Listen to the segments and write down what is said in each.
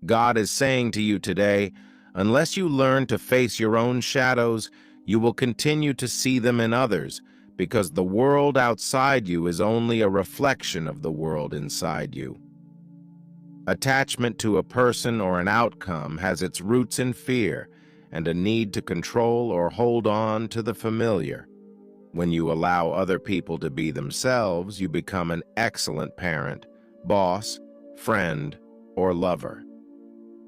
God is saying to you today, unless you learn to face your own shadows, you will continue to see them in others, because the world outside you is only a reflection of the world inside you. Attachment to a person or an outcome has its roots in fear and a need to control or hold on to the familiar. When you allow other people to be themselves, you become an excellent parent, boss, friend, or lover.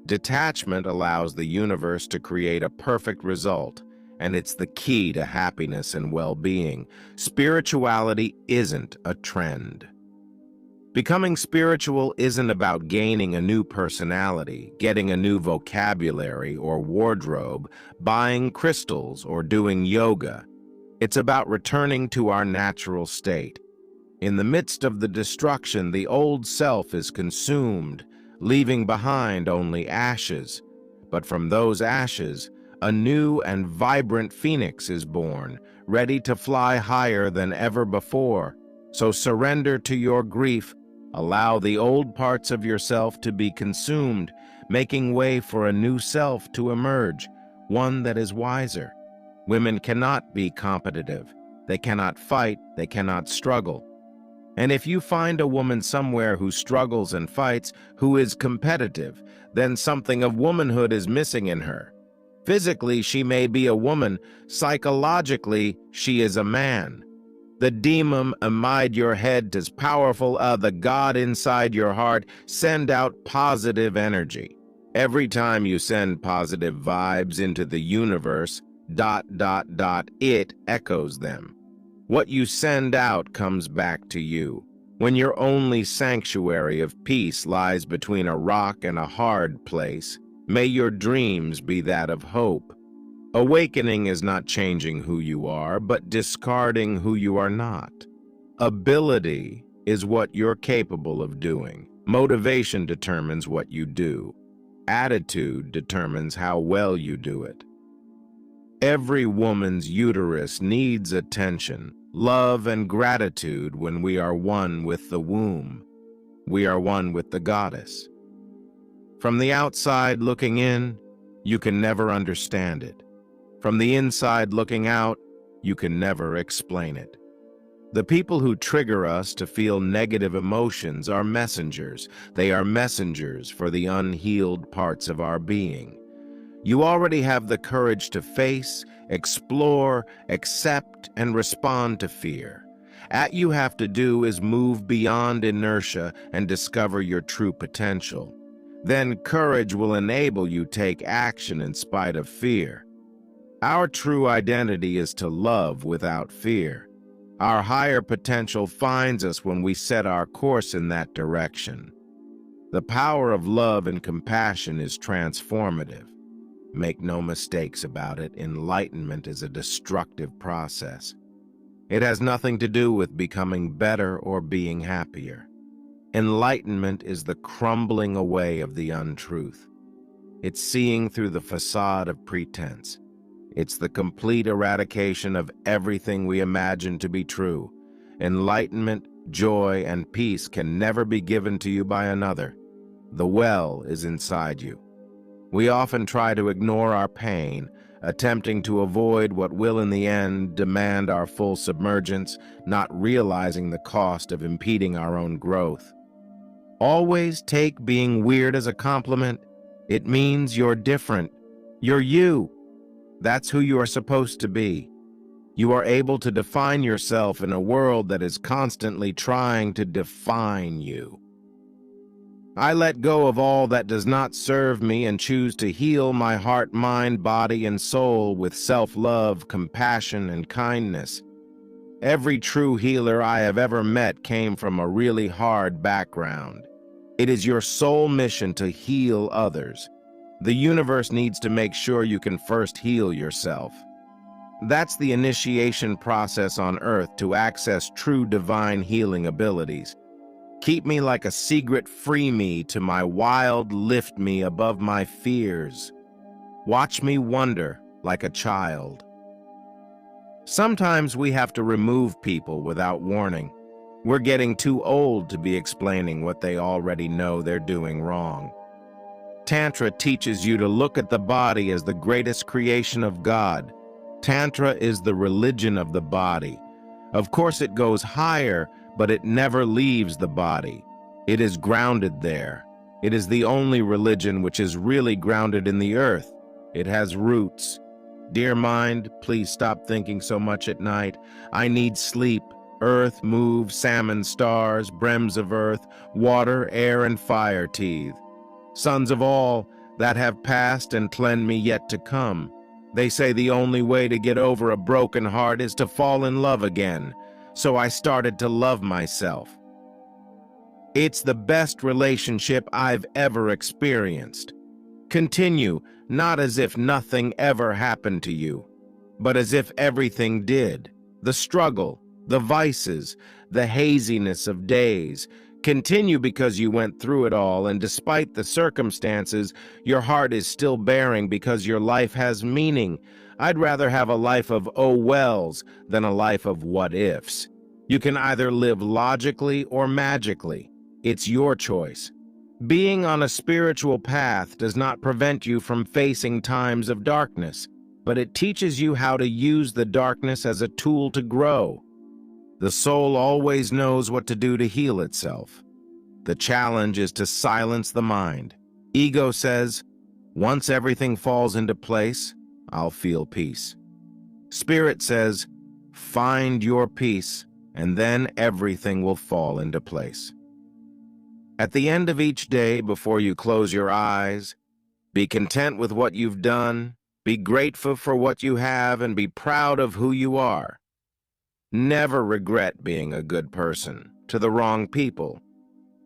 Detachment allows the universe to create a perfect result, and it's the key to happiness and well-being. Spirituality isn't a trend. Becoming spiritual isn't about gaining a new personality, getting a new vocabulary or wardrobe, buying crystals, or doing yoga. It's about returning to our natural state. In the midst of the destruction, the old self is consumed, leaving behind only ashes. But from those ashes, a new and vibrant phoenix is born, ready to fly higher than ever before. So surrender to your grief. Allow the old parts of yourself to be consumed, making way for a new self to emerge, one that is wiser. Women cannot be competitive. They cannot fight. They cannot struggle. And if you find a woman somewhere who struggles and fights, who is competitive, then something of womanhood is missing in her. Physically, she may be a woman. Psychologically, she is a man. The demon amid your head is powerful. The God inside your heart send out positive energy. Every time you send positive vibes into the universe, it echoes them. What you send out comes back to you. When your only sanctuary of peace lies between a rock and a hard place, may your dreams be that of hope. Awakening is not changing who you are, but discarding who you are not. Ability is what you're capable of doing. Motivation determines what you do. Attitude determines how well you do it. Every woman's uterus needs attention, love, and gratitude when we are one with the womb. We are one with the goddess. From the outside looking in, you can never understand it. From the inside looking out, you can never explain it. The people who trigger us to feel negative emotions are messengers. They are messengers for the unhealed parts of our being. You already have the courage to face, explore, accept, and respond to fear. All you have to do is move beyond inertia and discover your true potential. Then courage will enable you to take action in spite of fear. Our true identity is to love without fear. Our higher potential finds us when we set our course in that direction. The power of love and compassion is transformative. Make no mistakes about it, enlightenment is a destructive process. It has nothing to do with becoming better or being happier. Enlightenment is the crumbling away of the untruth. It's seeing through the facade of pretense. It's the complete eradication of everything we imagine to be true. Enlightenment, joy, and peace can never be given to you by another. The well is inside you. We often try to ignore our pain, attempting to avoid what will in the end demand our full submergence, not realizing the cost of impeding our own growth. Always take being weird as a compliment. It means you're different. You're you. That's who you are supposed to be. You are able to define yourself in a world that is constantly trying to define you. I let go of all that does not serve me and choose to heal my heart, mind, body, and soul with self-love, compassion, and kindness. Every true healer I have ever met came from a really hard background. It is your sole mission to heal others. The universe needs to make sure you can first heal yourself. That's the initiation process on Earth to access true divine healing abilities. Keep me like a secret, free me to my wild, lift me above my fears. Watch me wonder like a child. Sometimes we have to remove people without warning. We're getting too old to be explaining what they already know they're doing wrong. Tantra teaches you to look at the body as the greatest creation of God. Tantra is the religion of the body. Of course, it goes higher, but it never leaves the body. It is grounded there. It is the only religion which is really grounded in the earth. It has roots. Dear mind, please stop thinking so much at night. I need sleep. Earth, move, salmon, stars, brems of earth, water, air, and fire teethe. Sons of all that have passed and cleanse me yet to come. They say the only way to get over a broken heart is to fall in love again. So I started to love myself. It's the best relationship I've ever experienced. Continue, not as if nothing ever happened to you, but as if everything did. The struggle, the vices, the haziness of days. Continue because you went through it all, and despite the circumstances, your heart is still bearing because your life has meaning. I'd rather have a life of oh wells than a life of what ifs. You can either live logically or magically. It's your choice. Being on a spiritual path does not prevent you from facing times of darkness, but it teaches you how to use the darkness as a tool to grow. The soul always knows what to do to heal itself. The challenge is to silence the mind. Ego says, once everything falls into place, I'll feel peace. Spirit says, find your peace, and then everything will fall into place. At the end of each day, before you close your eyes, be content with what you've done, be grateful for what you have, and be proud of who you are. Never regret being a good person to the wrong people.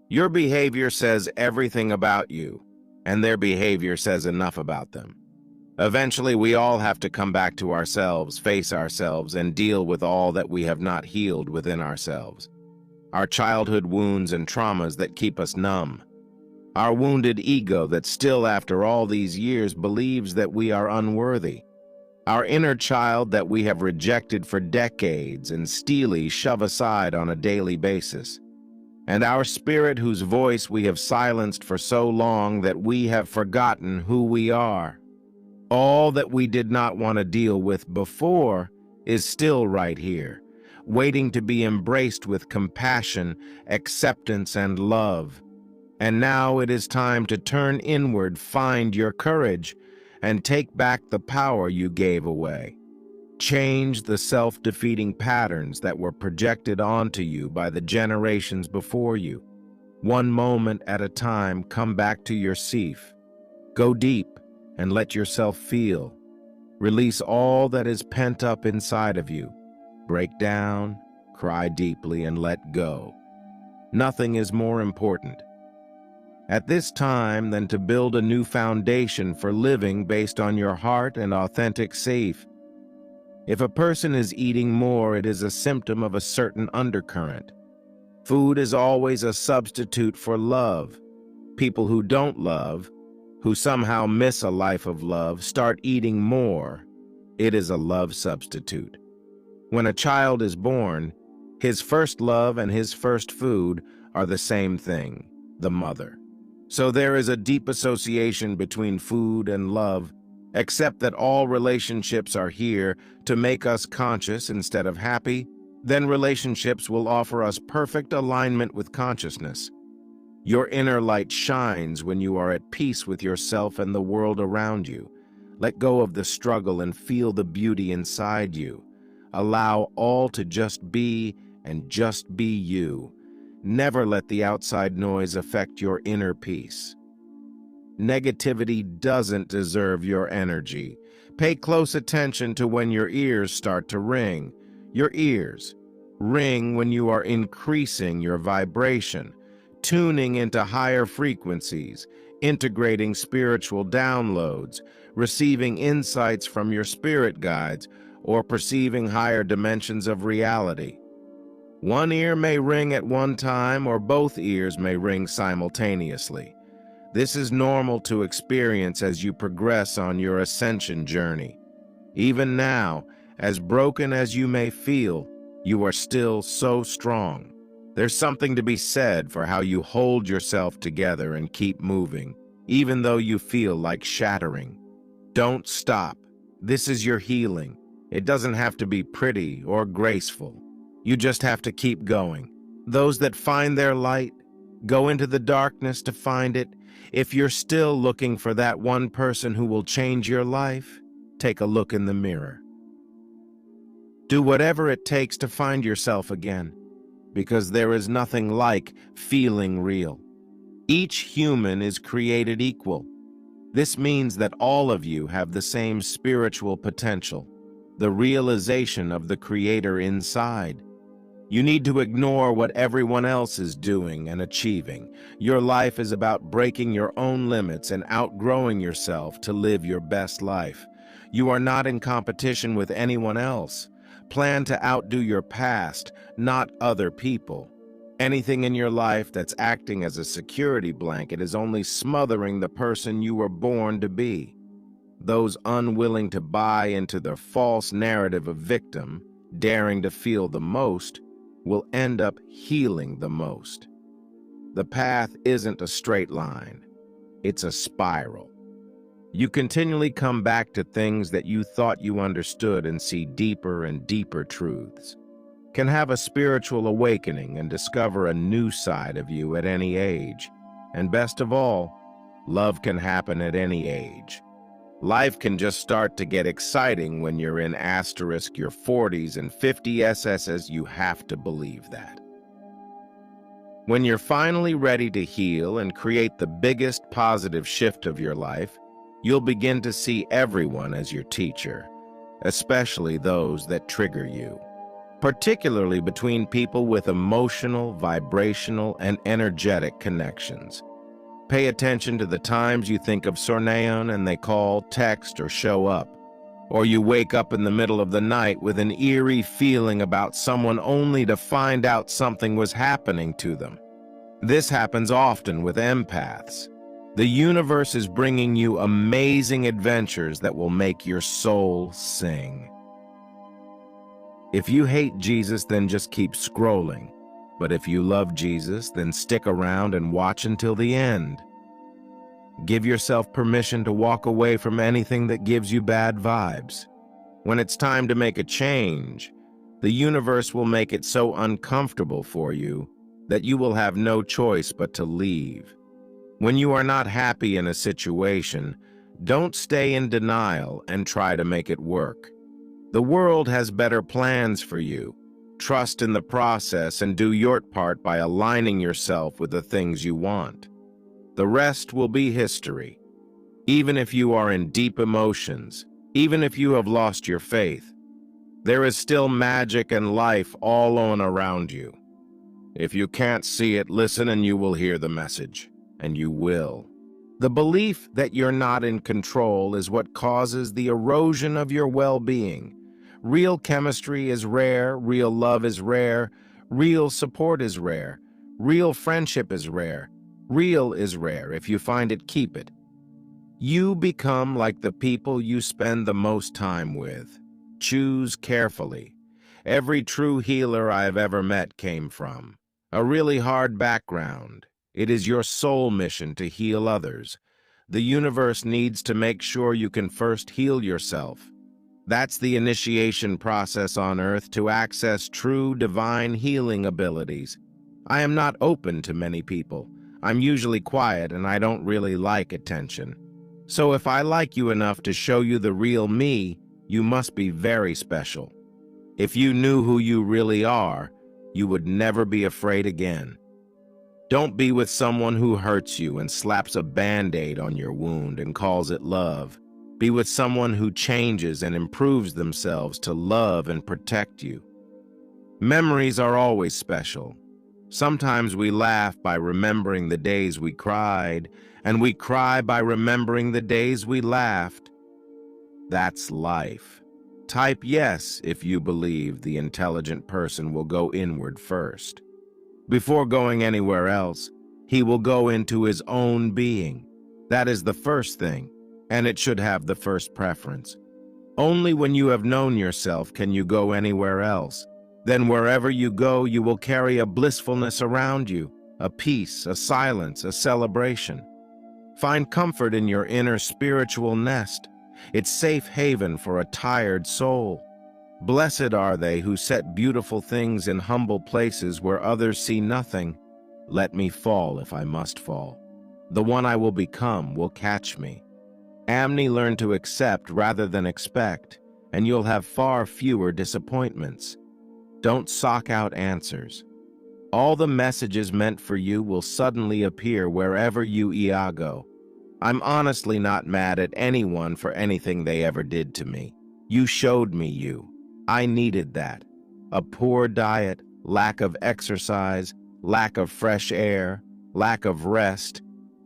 Your behavior says everything about you, and their behavior says enough about them. Eventually, we all have to come back to ourselves, face ourselves, and deal with all that we have not healed within ourselves. Our childhood wounds and traumas that keep us numb. Our wounded ego that still, after all these years, believes that we are unworthy. Our inner child that we have rejected for decades and steely shove aside on a daily basis. And our spirit whose voice we have silenced for so long that we have forgotten who we are. All that we did not want to deal with before is still right here, waiting to be embraced with compassion, acceptance, and love. And now it is time to turn inward, find your courage, and take back the power you gave away. Change the self-defeating patterns that were projected onto you by the generations before you. One moment at a time, come back to your seef. Go deep and let yourself feel. Release all that is pent up inside of you. Break down, cry deeply, and let go. Nothing is more important at this time than to build a new foundation for living based on your heart and authentic self. If a person is eating more, it is a symptom of a certain undercurrent. Food is always a substitute for love. People who don't love, who somehow miss a life of love, start eating more. It is a love substitute. When a child is born, his first love and his first food are the same thing, the mother. So there is a deep association between food and love, except that all relationships are here to make us conscious instead of happy. Then relationships will offer us perfect alignment with consciousness. Your inner light shines when you are at peace with yourself and the world around you. Let go of the struggle and feel the beauty inside you. Allow all to just be and just be you. Never let the outside noise affect your inner peace. Negativity doesn't deserve your energy. Pay close attention to when your ears start to ring. Your ears ring when you are increasing your vibration, tuning into higher frequencies, integrating spiritual downloads, receiving insights from your spirit guides, or perceiving higher dimensions of reality. One ear may ring at one time, or both ears may ring simultaneously. This is normal to experience as you progress on your ascension journey. Even now, as broken as you may feel, you are still so strong. There's something to be said for how you hold yourself together and keep moving. even though you feel like shattering. Don't stop. This is your healing. It doesn't have to be pretty or graceful. You just have to keep going. Those that find their light go into the darkness to find it. If you're still looking for that one person who will change your life, take a look in the mirror. Do whatever it takes to find yourself again, because there is nothing like feeling real. Each human is created equal. This means that all of you have the same spiritual potential, the realization of the Creator inside. You need to ignore what everyone else is doing and achieving. Your life is about breaking your own limits and outgrowing yourself to live your best life. You are not in competition with anyone else. Plan to outdo your past, not other people. Anything in your life that's acting as a security blanket is only smothering the person you were born to be. Those unwilling to buy into the false narrative of victim, daring to feel the most, will end up healing the most. The path isn't a straight line. It's a spiral. You continually come back to things that you thought you understood and see deeper and deeper truths. Can have a spiritual awakening and discover a new side of you at any age. And best of all, love can happen at any age. Life can just start to get exciting when you're in asterisk your 40s and 50 SSs. You have to believe that. When you're finally ready to heal and create the biggest positive shift of your life, you'll begin to see everyone as your teacher, especially those that trigger you, particularly between people with emotional, vibrational, and energetic connections. Pay attention to the times you think of Sorneon and they call, text, or show up. Or you wake up in the middle of the night with an eerie feeling about someone only to find out something was happening to them. This happens often with empaths. The universe is bringing you amazing adventures that will make your soul sing. If you hate Jesus, then just keep scrolling. But if you love Jesus, then stick around and watch until the end. Give yourself permission to walk away from anything that gives you bad vibes. When it's time to make a change, the universe will make it so uncomfortable for you that you will have no choice but to leave. When you are not happy in a situation, don't stay in denial and try to make it work. The world has better plans for you. Trust in the process and do your part by aligning yourself with the things you want. The rest will be history. Even if you are in deep emotions, even if you have lost your faith, there is still magic and life all on around you. If you can't see it, listen and you will hear the message, and you will. The belief that you're not in control is what causes the erosion of your well-being. Real chemistry is rare, real love is rare, real support is rare, real friendship is rare. Real is rare. If you find it, keep it. You become like the people you spend the most time with. Choose carefully. Every true healer I have ever met came from a really hard background. It is your soul mission to heal others. The universe needs to make sure you can first heal yourself. That's the initiation process on Earth to access true divine healing abilities. I am not open to many people. I'm usually quiet and I don't really like attention. So if I like you enough to show you the real me, you must be very special. If you knew who you really are, you would never be afraid again. Don't be with someone who hurts you and slaps a Band-Aid on your wound and calls it love. Be with someone who changes and improves themselves to love and protect you. Memories are always special. Sometimes we laugh by remembering the days we cried, and we cry by remembering the days we laughed. That's life. Type yes if you believe the intelligent person will go inward first. Before going anywhere else, he will go into his own being. That is the first thing, and it should have the first preference. Only when you have known yourself can you go anywhere else. Then wherever you go, you will carry a blissfulness around you, a peace, a silence, a celebration. Find comfort in your inner spiritual nest. It's safe haven for a tired soul. Blessed are they who set beautiful things in humble places where others see nothing. Let me fall if I must fall. The one I will become will catch me. Amni, learn to accept rather than expect, and you'll have far fewer disappointments. Don't sock out answers. All the messages meant for you will suddenly appear wherever you Iago. I'm honestly not mad at anyone for anything they ever did to me. You showed me you. I needed that. A poor diet, lack of exercise, lack of fresh air, lack of rest,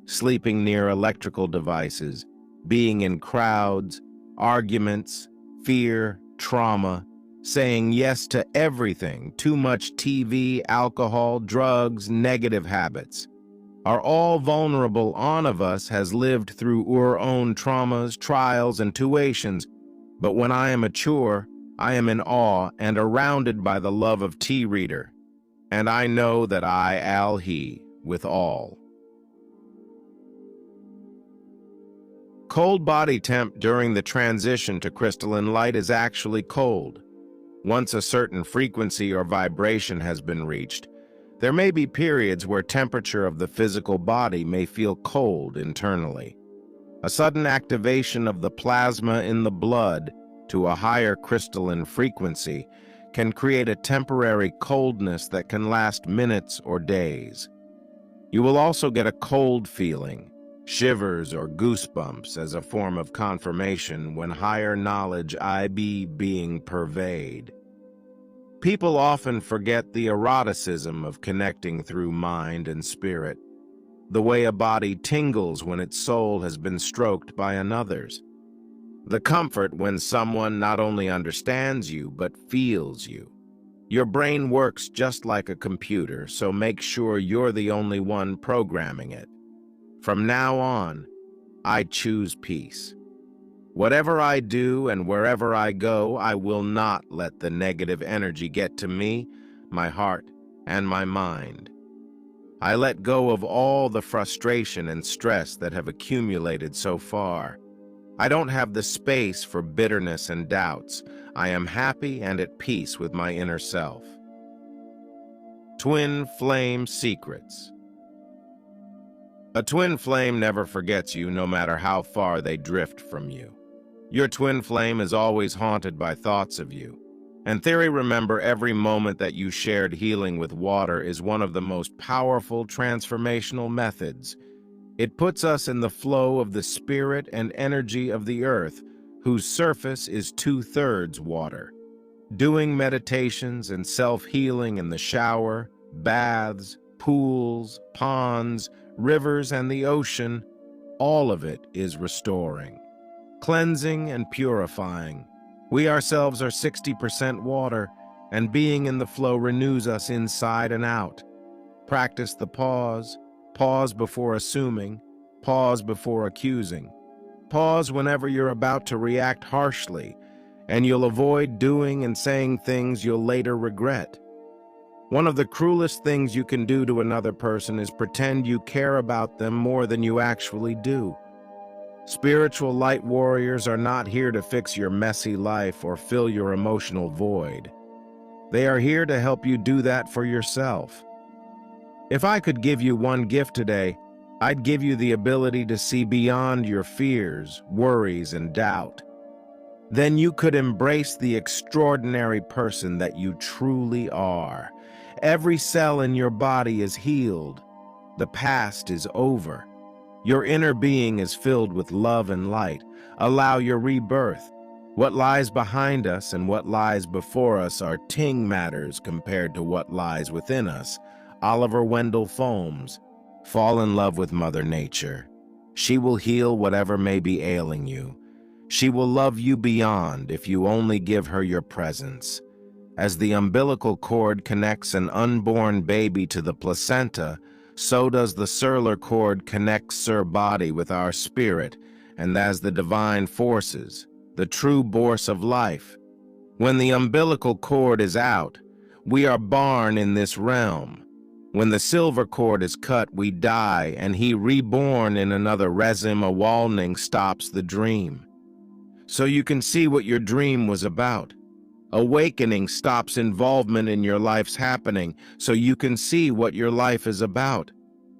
sleeping near electrical devices, being in crowds, arguments, fear, trauma, saying yes to everything, too much TV, alcohol, drugs, negative habits. Are all vulnerable on of us has lived through our own traumas, trials, and tuitions, but when I am mature, I am in awe and surrounded by the love of T-Reader, and I know that I al he with all. Cold body temp during the transition to crystalline light is actually cold. Once a certain frequency or vibration has been reached, there may be periods where temperature of the physical body may feel cold internally. A sudden activation of the plasma in the blood to a higher crystalline frequency can create a temporary coldness that can last minutes or days. You will also get a cold feeling, shivers or goosebumps as a form of confirmation when higher knowledge being pervade. People often forget the eroticism of connecting through mind and spirit, the way a body tingles when its soul has been stroked by another's. The comfort when someone not only understands you, but feels you. Your brain works just like a computer, so make sure you're the only one programming it. From now on, I choose peace. Whatever I do and wherever I go, I will not let the negative energy get to me, my heart, and my mind. I let go of all the frustration and stress that have accumulated so far. I don't have the space for bitterness and doubts. I am happy and at peace with my inner self. Twin Flame Secrets. A twin flame never forgets you, no matter how far they drift from you. Your twin flame is always haunted by thoughts of you. And theory, remember, every moment that you shared healing with water is one of the most powerful transformational methods. It puts us in the flow of the spirit and energy of the earth, whose surface is 2/3 water. Doing meditations and self-healing in the shower, baths, pools, ponds, rivers, and the ocean, all of it is restoring, cleansing, and purifying. We ourselves are 60% water, and being in the flow renews us inside and out. Practice the pause. Pause before assuming. Pause before accusing. Pause whenever you're about to react harshly, and you'll avoid doing and saying things you'll later regret. One of the cruelest things you can do to another person is pretend you care about them more than you actually do. Spiritual light warriors are not here to fix your messy life or fill your emotional void. They are here to help you do that for yourself. If I could give you one gift today, I'd give you the ability to see beyond your fears, worries, and doubt. Then you could embrace the extraordinary person that you truly are. Every cell in your body is healed. The past is over. Your inner being is filled with love and light. Allow your rebirth. What lies behind us and what lies before us are ting matters compared to what lies within us. Oliver Wendell Holmes. Fall in love with Mother Nature. She will heal whatever may be ailing you. She will love you beyond if you only give her your presence. As the umbilical cord connects an unborn baby to the placenta, so does the circular cord connect Sir body with our spirit, and as the divine forces, the true force of life. When the umbilical cord is out, we are born in this realm. When the silver cord is cut, we die, and he reborn in another resim awakening stops the dream. So you can see what your dream was about. Awakening stops involvement in your life's happening, so you can see what your life is about.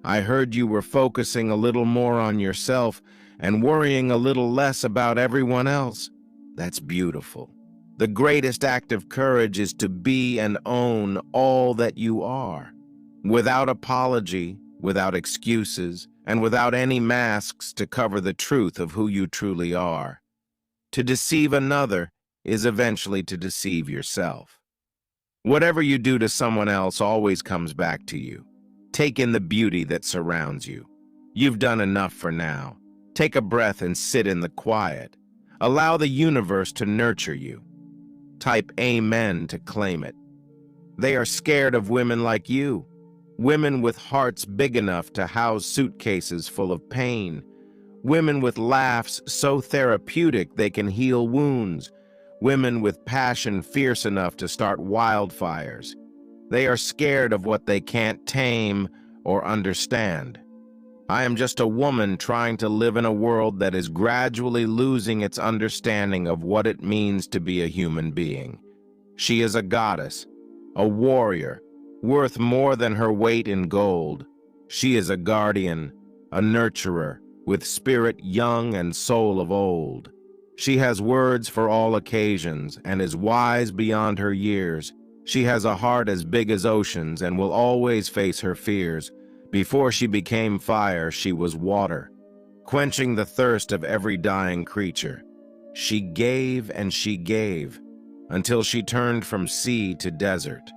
I heard you were focusing a little more on yourself and worrying a little less about everyone else. That's beautiful. The greatest act of courage is to be and own all that you are, without apology, without excuses, and without any masks to cover the truth of who you truly are. To deceive another is eventually to deceive yourself. Whatever you do to someone else always comes back to you. Take in the beauty that surrounds you. You've done enough for now. Take a breath and sit in the quiet. Allow the universe to nurture you. Type amen to claim it. They are scared of women like you. Women with hearts big enough to house suitcases full of pain. Women with laughs so therapeutic they can heal wounds. Women with passion fierce enough to start wildfires. They are scared of what they can't tame or understand. I am just a woman trying to live in a world that is gradually losing its understanding of what it means to be a human being. She is a goddess, a warrior, worth more than her weight in gold. She is a guardian, a nurturer, with spirit young and soul of old. She has words for all occasions and is wise beyond her years. She has a heart as big as oceans and will always face her fears. Before she became fire, she was water, quenching the thirst of every dying creature. She gave and she gave, until she turned from sea to desert.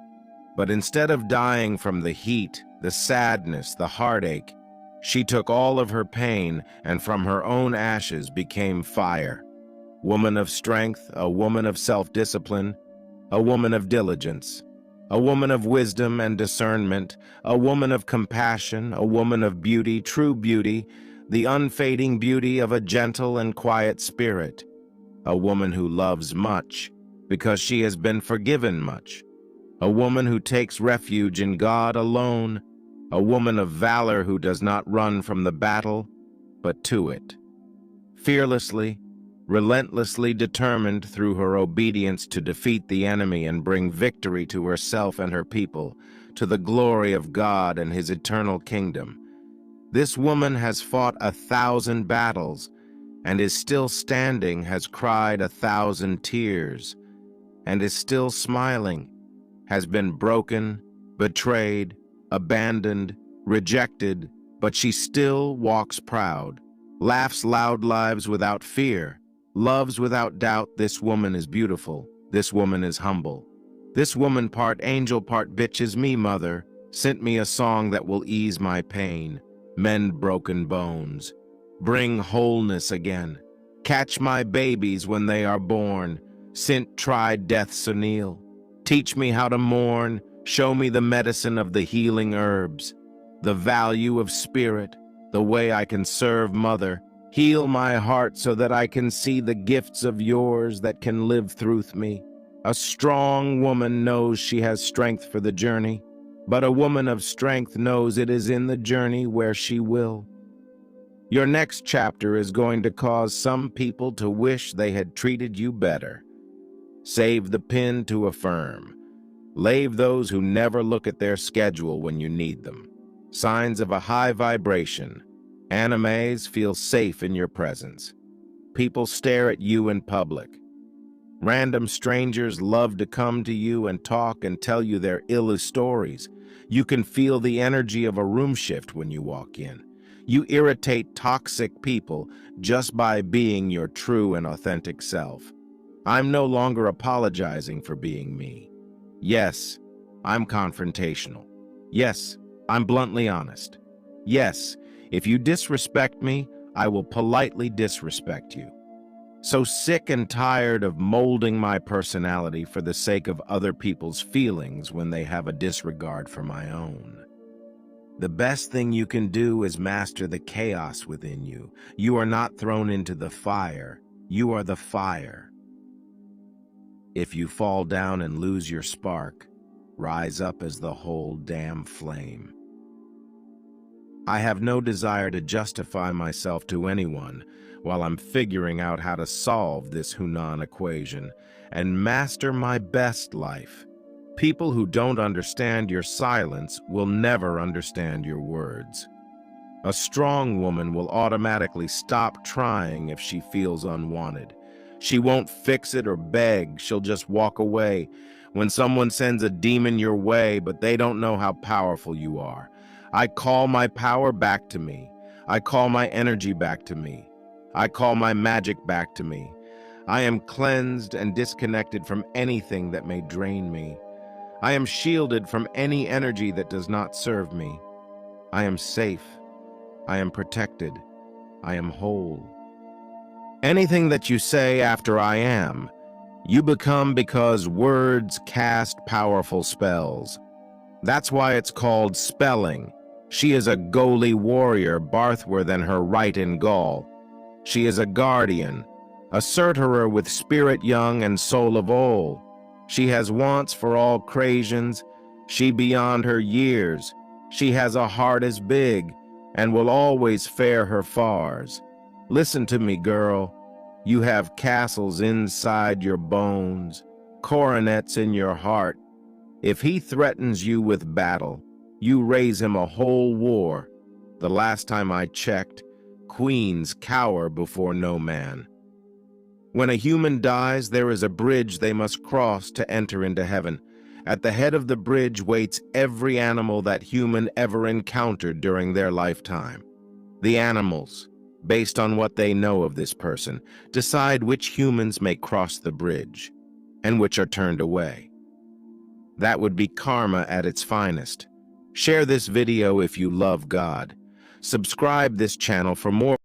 But instead of dying from the heat, the sadness, the heartache, she took all of her pain and from her own ashes became fire. Woman of strength, a woman of self-discipline, a woman of diligence, a woman of wisdom and discernment, a woman of compassion, a woman of beauty, true beauty, the unfading beauty of a gentle and quiet spirit, a woman who loves much because she has been forgiven much, a woman who takes refuge in God alone, a woman of valor who does not run from the battle, but to it. Fearlessly, relentlessly determined through her obedience to defeat the enemy and bring victory to herself and her people, to the glory of God and his eternal kingdom. This woman has fought 1,000 battles and is still standing, has cried 1,000 tears, and is still smiling, has been broken, betrayed, abandoned, rejected, but she still walks proud, laughs loud lives without fear, loves without doubt. This woman is beautiful. This woman is humble. This woman, part angel, part bitch, is me, mother. Sent me a song that will ease my pain, mend broken bones, bring wholeness again. Catch my babies when they are born. Sent tried death's anneal. Teach me how to mourn. Show me the medicine of the healing herbs, the value of spirit, the way I can serve, mother. Heal my heart so that I can see the gifts of yours that can live through me. A strong woman knows she has strength for the journey, but a woman of strength knows it is in the journey where she will. Your next chapter is going to cause some people to wish they had treated you better. Save the pen to affirm. Lave those who never look at their schedule when you need them. Signs of a high vibration. Animes feel safe in your presence. People stare at you in public. Random strangers love to come to you and talk and tell you their ill stories. You can feel the energy of a room shift when you walk in. You irritate toxic people just by being your true and authentic self. I'm no longer apologizing for being me. Yes, I'm confrontational. Yes, I'm bluntly honest. Yes, if you disrespect me, I will politely disrespect you. So sick and tired of molding my personality for the sake of other people's feelings when they have a disregard for my own. The best thing you can do is master the chaos within you. You are not thrown into the fire. You are the fire. If you fall down and lose your spark, rise up as the whole damn flame. I have no desire to justify myself to anyone while I'm figuring out how to solve this Hunan equation and master my best life. People who don't understand your silence will never understand your words. A strong woman will automatically stop trying if she feels unwanted. She won't fix it or beg, she'll just walk away. When someone sends a demon your way, but they don't know how powerful you are, I call my power back to me. I call my energy back to me. I call my magic back to me. I am cleansed and disconnected from anything that may drain me. I am shielded from any energy that does not serve me. I am safe. I am protected. I am whole. Anything that you say after I am, you become, because words cast powerful spells. That's why it's called spelling. She is a Goli warrior, Barthwer than her right in Gaul. She is a guardian, a Surterer with spirit young and soul of old. She has wants for all creations, she beyond her years. She has a heart as big, and will always fare her fars. Listen to me, girl. You have castles inside your bones, coronets in your heart. If he threatens you with battle, you raise him a whole war. The last time I checked, queens cower before no man. When a human dies, there is a bridge they must cross to enter into heaven. At the head of the bridge waits every animal that human ever encountered during their lifetime. The animals, based on what they know of this person, decide which humans may cross the bridge and which are turned away. That would be karma at its finest. Share this video if you love God. Subscribe this channel for more